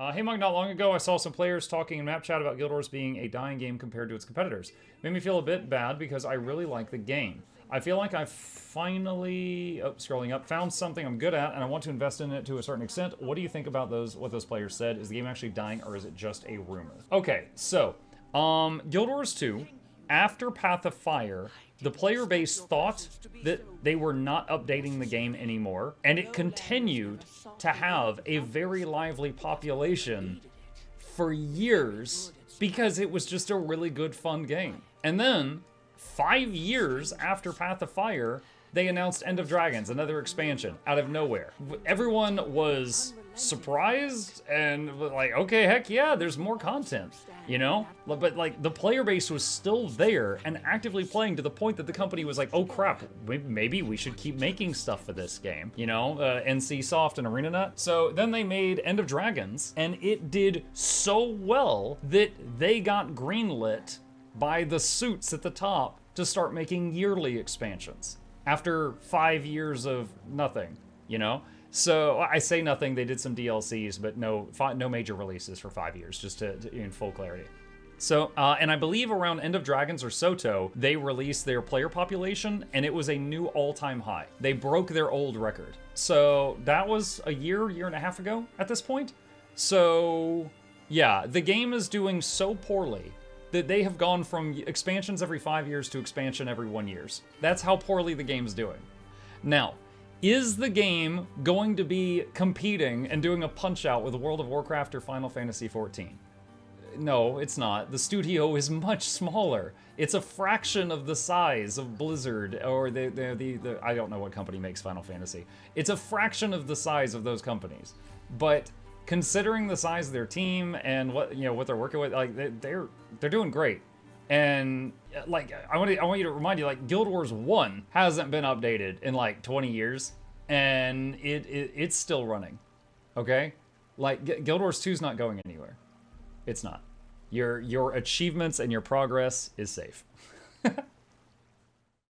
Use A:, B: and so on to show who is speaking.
A: Hey Mug, not long ago I saw some players talking in map chat about Guild Wars being a dying game compared to its competitors. Made me feel a bit bad because I really like the game. I feel like I finally, scrolling up, found something I'm good at and I want to invest in it to a certain extent. What do you think about what those players said? Is the game actually dying or is it just a rumor? Okay, so, Guild Wars 2, after Path of Fire, the player base thought that they were not updating the game anymore, and it continued to have a very lively population for years because it was just a really good, fun game. And then, 5 years after Path of Fire, they announced End of Dragons, another expansion, out of nowhere. Everyone was surprised and like, okay, heck yeah, there's more content, you know? But like, the player base was still there and actively playing to the point that the company was like, oh crap, maybe we should keep making stuff for this game, you know? NC Soft and ArenaNet. So then they made End of Dragons, and it did so well that they got greenlit by the suits at the top to start making yearly expansions after 5 years of nothing, you know? So I say nothing, they did some DLCs, but no major releases for 5 years, just to in full clarity. So, and I believe around End of Dragons or Soto, they released their player population, and it was a new all-time high. They broke their old record. So that was a year and a half ago at this point. So yeah, the game is doing so poorly that they have gone from expansions every 5 years to expansion every 1 year. That's how poorly the game's doing. Now, is the game going to be competing and doing a punch-out with World of Warcraft or Final Fantasy XIV? No, it's not. The studio is much smaller. It's a fraction of the size of Blizzard or the I don't know what company makes Final Fantasy. It's a fraction of the size of those companies. But considering the size of their team and what they're working with, like they're doing great. And like I want you to remind you, like Guild Wars 1 hasn't been updated in like 20 years, and it's still running. Okay, like Guild Wars 2 is not going anywhere. It's not. Your achievements and your progress is safe.